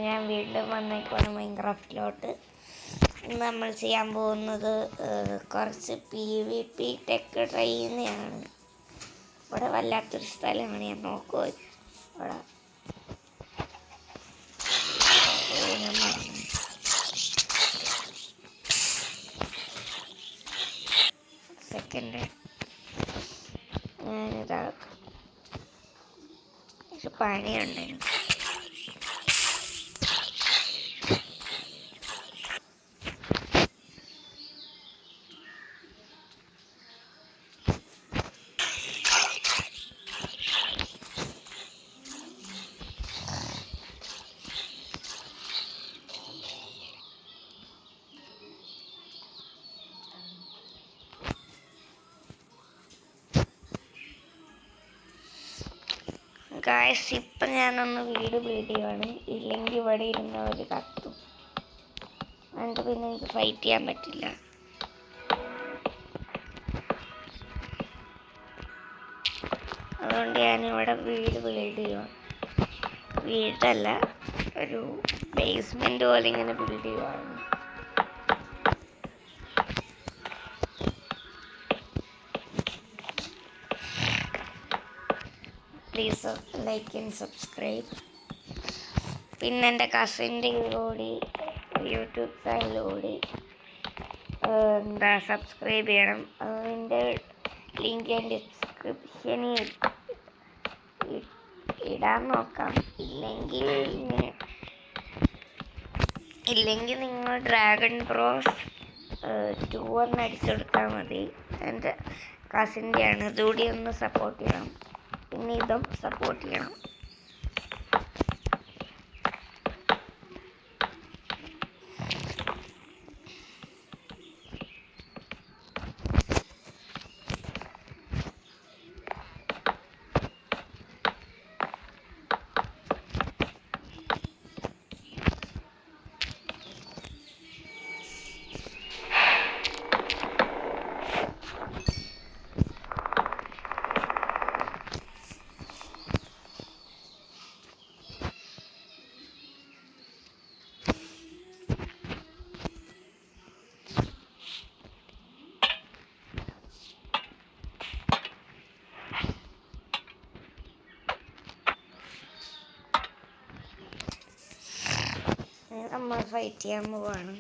ഞാൻ വീണ്ടും വന്നേക്കാണ് മൈൻക്രാഫ്റ്റിലോട്ട്. ഇന്ന് നമ്മൾ ചെയ്യാൻ പോകുന്നത് കുറച്ച് PvP ടെക്ക് ട്രൈ ചെയ്യുന്നതാണ്. ഇവിടെ വല്ലാത്തൊരു സ്ഥലമാണ്, ഞാൻ നോക്കുക ഇവിടെ. സെക്കൻഡ് ഞാനിതാ ഒരു പണിയുണ്ടായിരുന്നു. ഗായ്സ്, ഇപ്പം ഞാനൊന്ന് വീട് ബിൽഡ് ചെയ്യുവാണ്. ഇല്ലെങ്കിൽ ഇവിടെ ഇരുന്ന ഒരു കത്തും, എന്നിട്ട് പിന്നെ എനിക്ക് ഫൈറ്റ് ചെയ്യാൻ പറ്റില്ല. അതുകൊണ്ട് ഞാനിവിടെ വീട് ബിൽഡ് ചെയ്യുക. വീടല്ല, ഒരു ബേസ്മെൻറ്റ് പോലെ ഇങ്ങനെ ബിൽഡ് ചെയ്യുവാണ്. Please like and subscribe. പിന്നെ എൻ്റെ കസിൻ്റെ കൂടി യൂട്യൂബ് ചാനലിലൂടെ സബ്സ്ക്രൈബ് ചെയ്യണം. അതിൻ്റെ ലിങ്ക് ഞാൻ ഡിസ്ക്രിപ്ഷനിൽ ഇടാൻ നോക്കാം. ഇല്ലെങ്കിൽ നിങ്ങൾ ഡ്രാഗൺ ബ്രോസ് 2 എന്ന് അടിച്ചെടുത്താൽ മതി. എൻ്റെ കസിൻ്റെയാണ്. ഇതുകൂടി ഒന്ന് സപ്പോർട്ട് ചെയ്യണം. പിന്നെ ഇതും സപ്പോർട്ട് ചെയ്യണം. നമ്മൾ ഫൈറ്റ് ചെയ്യാൻ പോവാണ്.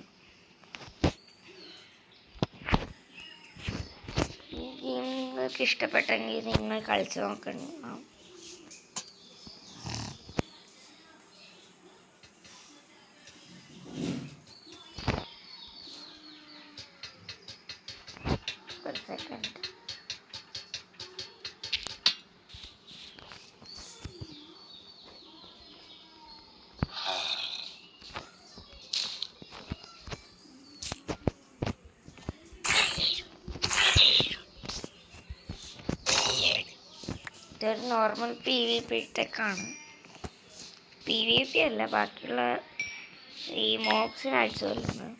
ഈ ഗെയിം നിങ്ങൾക്ക് ഇഷ്ടപ്പെട്ടെങ്കിൽ നിങ്ങൾ കളിച്ച് നോക്കണം. ഒരു സെക്കൻഡ്. ഇതൊരു നോർമൽ PvP ടെക്കാണ്. PvP അല്ല, ബാക്കിയുള്ള ഈ മോബ്സിനെ അടിച്ചു കൊല്ലുന്നത്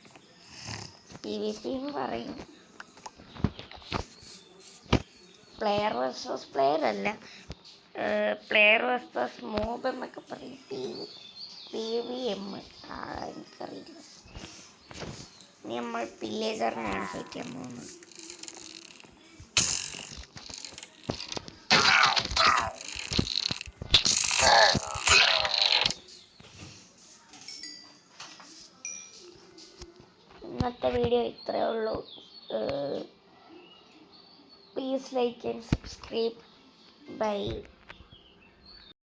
PvP എന്ന് പറയും. പ്ലെയർ വേഴ്സസ് പ്ലെയർ അല്ല, പ്ലെയർ വേഴ്സസ് മോബ് എന്നൊക്കെ പറയും. PVM എനിക്കറിയില്ല. ഇനി നമ്മൾ പില്ലേജറിനെയാണ് ഫൈറ്റ് ചെയ്യാൻ പോകുന്നത്. ഇന്നത്തെ വീഡിയോ ഇത്രയേ ഉള്ളൂ. Please like and subscribe. By.